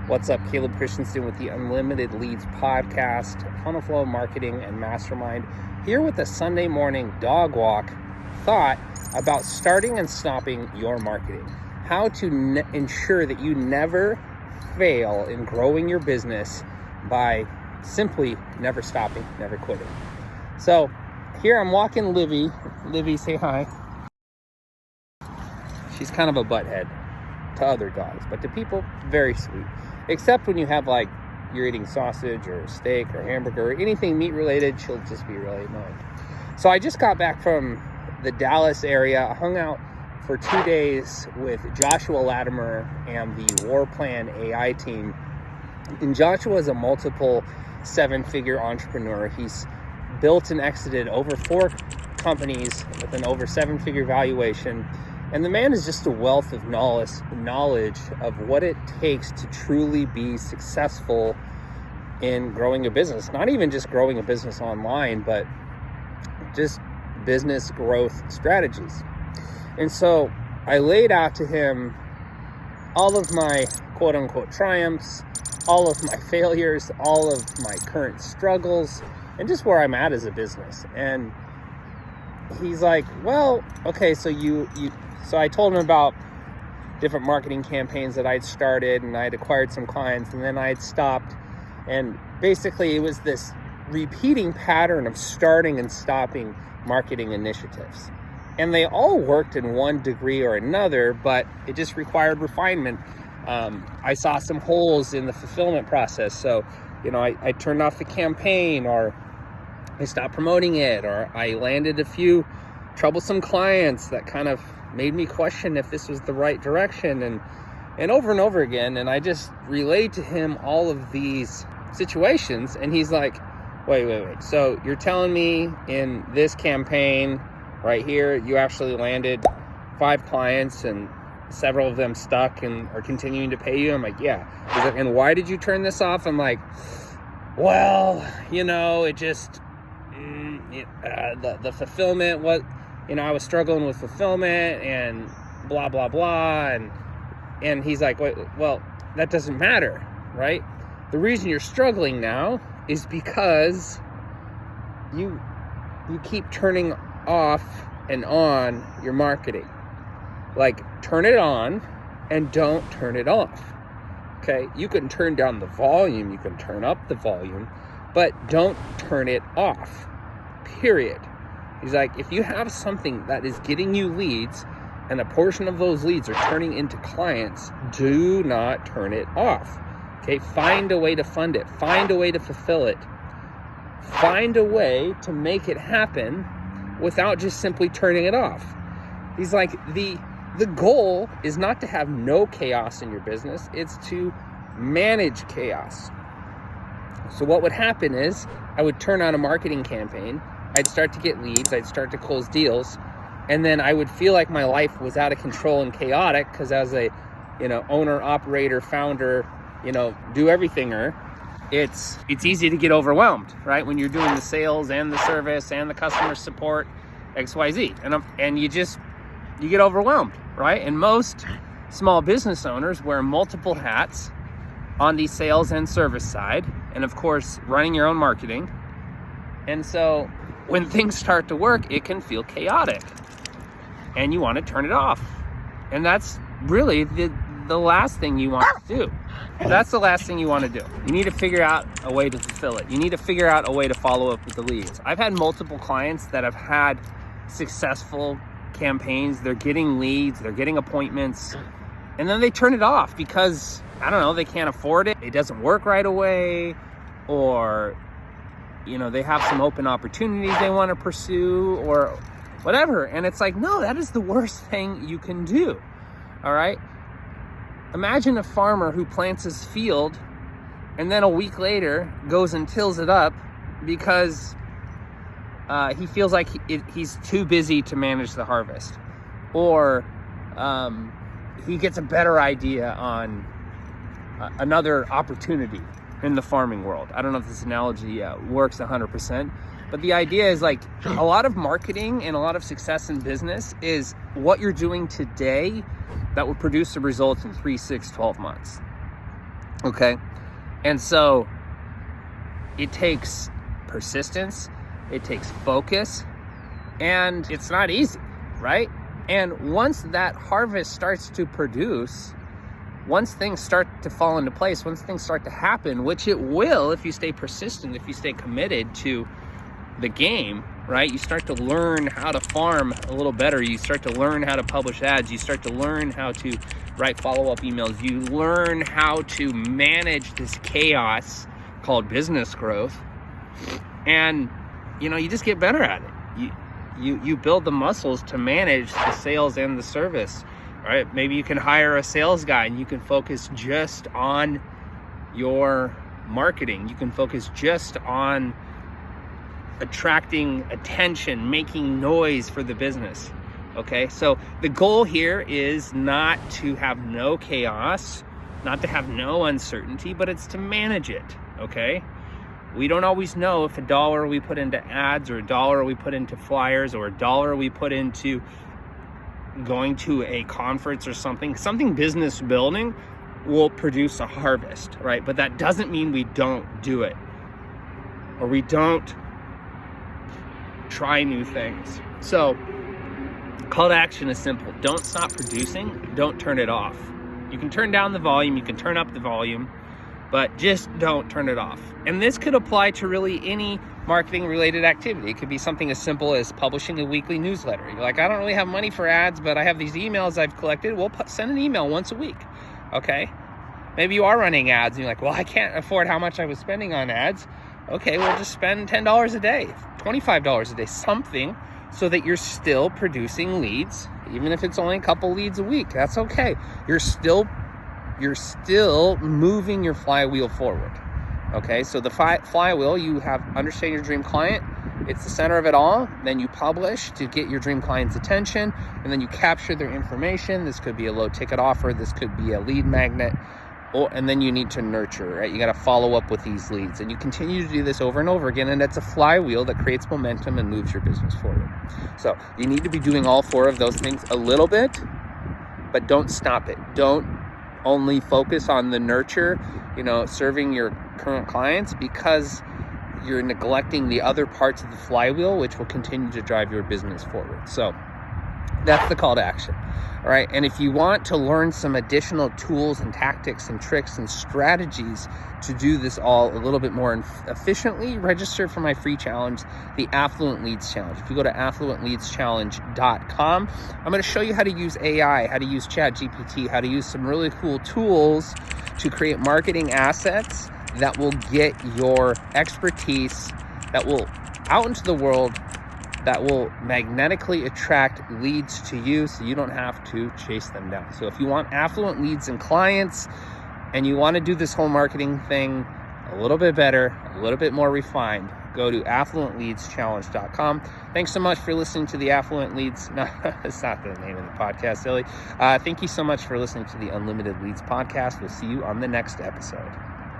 What's up? Caleb Christenson with the Unlimited Leads podcast, FunnelFlow Marketing and Mastermind, here with a Sunday morning dog walk thought about starting and stopping your marketing. How to ensure that you never fail in growing your business by simply never stopping, never quitting. So here I'm walking Livy. Livy, say hi. She's kind of a butthead to other dogs, but to people, very sweet. Except when you have you're eating sausage or steak or hamburger or anything meat related, she'll just be really annoying. So I just got back from the Dallas area. I hung out for 2 days with Joshua Latimer and the War Plan AI team. And Joshua is a multiple 7-figure entrepreneur. He's built and exited over 4 companies with an over 7-figure valuation. And the man is just a wealth of knowledge of what it takes to truly be successful in growing a business. Not even just growing a business online, but just business growth strategies. And so I laid out to him all of my quote unquote triumphs, all of my failures, all of my current struggles, and just where I'm at as a business. And he's like, well, okay, so so I told him about different marketing campaigns that I'd started, and I'd acquired some clients, and then I'd stopped. And basically it was this repeating pattern of starting and stopping marketing initiatives. And they all worked in one degree or another, but it just required refinement. I saw some holes in the fulfillment process. So, I turned off the campaign, or I stopped promoting it, or I landed a few troublesome clients that kind of made me question if this was the right direction, and over again. And I just relayed to him all of these situations, and he's like, wait. So you're telling me in this campaign right here, you actually landed 5 clients and several of them stuck and are continuing to pay you? I'm like, yeah. He's like, and why did you turn this off? I'm like, well, it just, the fulfillment was, I was struggling with fulfillment and blah, blah, blah. And he's like, well, that doesn't matter, right? The reason you're struggling now is because you keep turning off and on your marketing. Turn it on and don't turn it off. Okay? You can turn down the volume, you can turn up the volume, but don't turn it off. Period. He's like, if you have something that is getting you leads and a portion of those leads are turning into clients, do not turn it off. Okay? Find a way to fund it. Find a way to fulfill it. Find a way to make it happen without just simply turning it off. He's like, the goal is not to have no chaos in your business. It's to manage chaos. So what would happen is I would turn on a marketing campaign. I'd start to get leads. I'd start to close deals. And then I would feel like my life was out of control and chaotic because as a, owner, operator, founder, do everythinger, it's easy to get overwhelmed, right? When you're doing the sales and the service and the customer support, XYZ. And you get overwhelmed, right? And most small business owners wear multiple hats on the sales and service side. And of course, running your own marketing. And so when things start to work, it can feel chaotic and you want to turn it off. And that's really the last thing you want to do. That's the last thing you want to do. You need to figure out a way to fulfill it. You need to figure out a way to follow up with the leads. I've had multiple clients that have had successful campaigns. They're getting leads, they're getting appointments, and then they turn it off because, they can't afford it. It doesn't work right away, or, they have some open opportunities they want to pursue or whatever. And it's like, no, that is the worst thing you can do. All right. Imagine a farmer who plants his field and then a week later goes and tills it up because he feels like he's too busy to manage the harvest, or he gets a better idea on another opportunity in the farming world. I don't know if this analogy works 100%, but the idea is a lot of marketing and a lot of success in business is what you're doing today that will produce the results in 3, 6, 12 months. Okay. And so it takes persistence, it takes focus, and it's not easy, right? And once that harvest starts to produce, once things start to fall into place, once things start to happen, which it will if you stay persistent, if you stay committed to the game, right? You start to learn how to farm a little better. You start to learn how to publish ads. You start to learn how to write follow-up emails. You learn how to manage this chaos called business growth. And, you just get better at it. You build the muscles to manage the sales and the service, right? Maybe you can hire a sales guy and you can focus just on your marketing. You can focus just on attracting attention, making noise for the business. Okay, so the goal here is not to have no chaos, not to have no uncertainty, but it's to manage it. Okay, we don't always know if $1 we put into ads, or $1 we put into flyers, or $1 we put into going to a conference or something business building will produce a harvest, right? But that doesn't mean we don't do it, or we don't try new things. So call to action is simple. Don't stop producing. Don't turn it off. You can turn down the volume. You can turn up the volume, but just don't turn it off. And this could apply to really any marketing related activity. It could be something as simple as publishing a weekly newsletter. You're like, I don't really have money for ads, but I have these emails I've collected. Well, send an email once a week. Okay. Maybe you are running ads and you're like, well, I can't afford how much I was spending on ads. Okay, well, just spend $10 a day, $25 a day, something, so that you're still producing leads, even if it's only a couple leads a week. That's okay. You're still moving your flywheel forward. Okay, so the flywheel, you have understand your dream client. It's the center of it all. Then you publish to get your dream client's attention, and then you capture their information. This could be a low ticket offer. This could be a lead magnet. And then you need to nurture, right? You got to follow up with these leads, and you continue to do this over and over again. And it's a flywheel that creates momentum and moves your business forward. So you need to be doing all 4 of those things a little bit, but don't stop it. Don't only focus on the nurture, serving your current clients, because you're neglecting the other parts of the flywheel, which will continue to drive your business forward. So that's the call to action. All right. And if you want to learn some additional tools and tactics and tricks and strategies to do this all a little bit more efficiently, register for my free challenge, the Affluent Leads Challenge. If you go to affluentleadschallenge.com, I'm going to show you how to use AI, how to use ChatGPT, how to use some really cool tools to create marketing assets that will get your expertise, that will out into the world, that will magnetically attract leads to you, so you don't have to chase them down. So if you want affluent leads and clients, and you want to do this whole marketing thing a little bit better, a little bit more refined, go to affluentleadschallenge.com. Thanks so much for listening to the Affluent Leads. No, it's not the name of the podcast, silly. Thank you so much for listening to the Unlimited Leads podcast. We'll see you on the next episode.